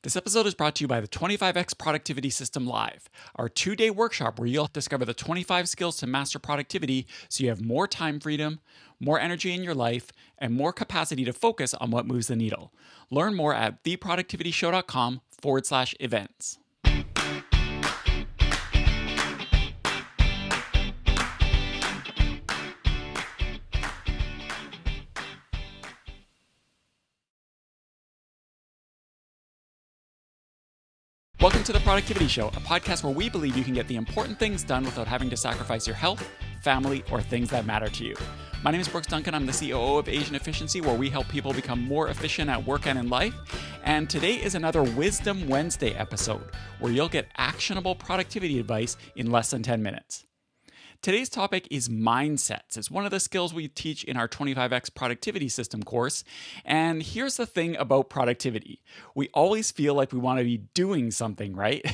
This episode is brought to you by the 25X Productivity System Live, our 2-day workshop where you'll discover the 25 skills to master productivity so you have more time freedom, more energy in your life, and more capacity to focus on what moves the needle. Learn more at theproductivityshow.com/events. Welcome to The Productivity Show, a podcast where we believe you can get the important things done without having to sacrifice your health, family, or things that matter to you. My name is Brooks Duncan. I'm the COO of Asian Efficiency, where we help people become more efficient at work and in life. And today is another Wisdom Wednesday episode, where you'll get actionable productivity advice in less than 10 minutes. Today's topic is mindsets. It's one of the skills we teach in our 25X Productivity System course. And here's the thing about productivity. We always feel like we want to be doing something, right?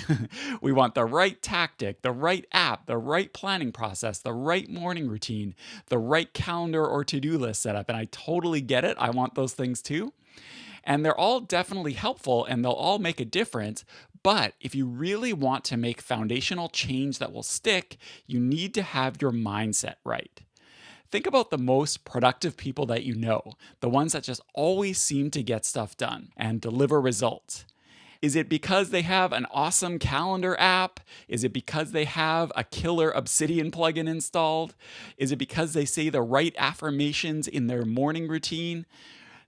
We want the right tactic, the right app, the right planning process, the right morning routine, the right calendar or to-do list setup. And I totally get it. I want those things too. And they're all definitely helpful and they'll all make a difference. But if you really want to make foundational change that will stick, you need to have your mindset right. Think about the most productive people that you know, the ones that just always seem to get stuff done and deliver results. Is it because they have an awesome calendar app? Is it because they have a killer Obsidian plugin installed? Is it because they say the right affirmations in their morning routine?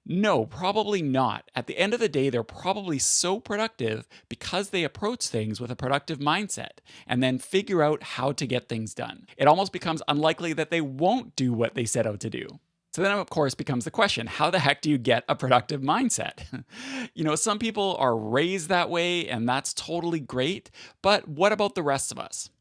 No, probably not. At the end of the day, they're probably so productive because they approach things with a productive mindset and then figure out how to get things done. It almost becomes unlikely that they won't do what they set out to do. So then, of course, becomes the question, how the heck do you get a productive mindset? Some people are raised that way, and that's totally great. But what about the rest of us?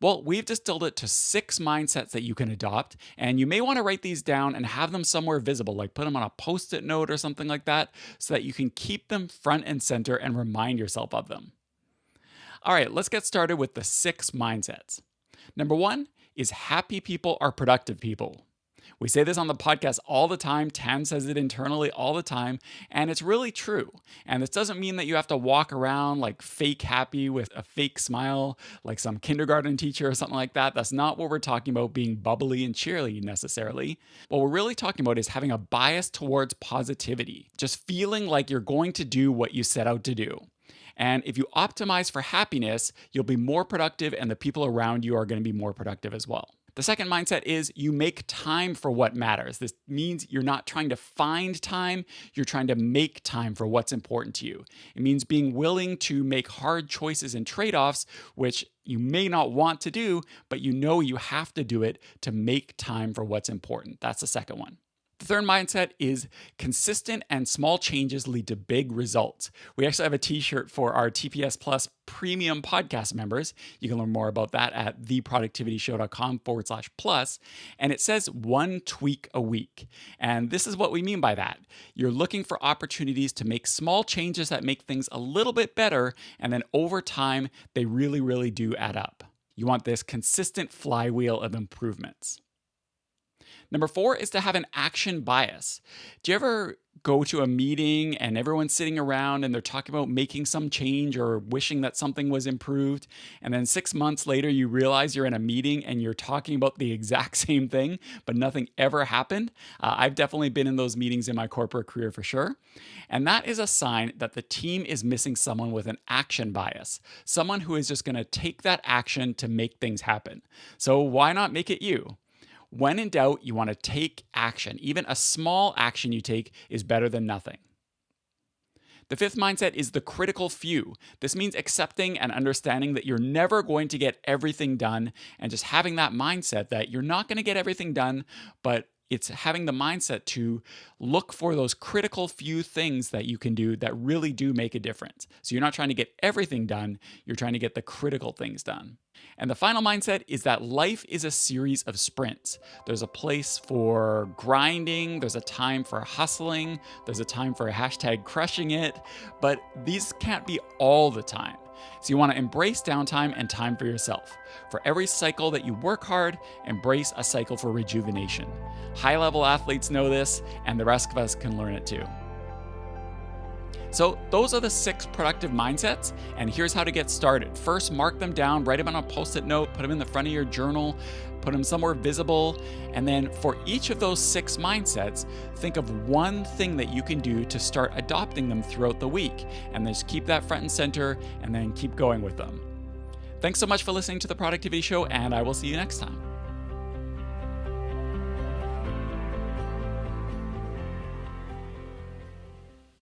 Well, we've distilled it to 6 mindsets that you can adopt, and you may want to write these down and have them somewhere visible, like put them on a Post-it note or something like that, so that you can keep them front and center and remind yourself of them. All right, let's get started with the 6 mindsets. Number 1 is happy people are productive people. We say this on the podcast all the time. Tan says it internally all the time, and it's really true. And this doesn't mean that you have to walk around like fake happy with a fake smile, like some kindergarten teacher or something like that. That's not what we're talking about, being bubbly and cheery necessarily. What we're really talking about is having a bias towards positivity, just feeling like you're going to do what you set out to do. And if you optimize for happiness, you'll be more productive, and the people around you are going to be more productive as well. The second mindset is you make time for what matters. This means you're not trying to find time, you're trying to make time for what's important to you. It means being willing to make hard choices and trade-offs, which you may not want to do, but you know you have to do it to make time for what's important. That's the second one. The third mindset is consistent and small changes lead to big results. We actually have a t-shirt for our TPS Plus premium podcast members. You can learn more about that at theproductivityshow.com/plus. And it says 1 tweak a week. And this is what we mean by that. You're looking for opportunities to make small changes that make things a little bit better. And then over time, they really, really do add up. You want this consistent flywheel of improvements. Number 4 is to have an action bias. Do you ever go to a meeting and everyone's sitting around and they're talking about making some change or wishing that something was improved, and then 6 months later you realize you're in a meeting and you're talking about the exact same thing, but nothing ever happened? I've definitely been in those meetings in my corporate career for sure. And that is a sign that the team is missing someone with an action bias, someone who is just going to take that action to make things happen. So why not make it you? When in doubt, you want to take action. Even a small action you take is better than nothing. The 5th mindset is the critical few. This means accepting and understanding that you're never going to get everything done, and just having that mindset that you're not going to get everything done, but it's having the mindset to look for those critical few things that you can do that really do make a difference. So you're not trying to get everything done, you're trying to get the critical things done. And the final mindset is that life is a series of sprints. There's a place for grinding, there's a time for hustling, there's a time for #crushing it, but these can't be all the time. So you want to embrace downtime and time for yourself. For every cycle that you work hard, embrace a cycle for rejuvenation. High-level athletes know this, and the rest of us can learn it too. So those are the 6 productive mindsets, and here's how to get started. First, mark them down, write them on a Post-it note, put them in the front of your journal, put them somewhere visible, and then for each of those 6 mindsets, think of one thing that you can do to start adopting them throughout the week, and just keep that front and center, and then keep going with them. Thanks so much for listening to The Productivity Show, and I will see you next time.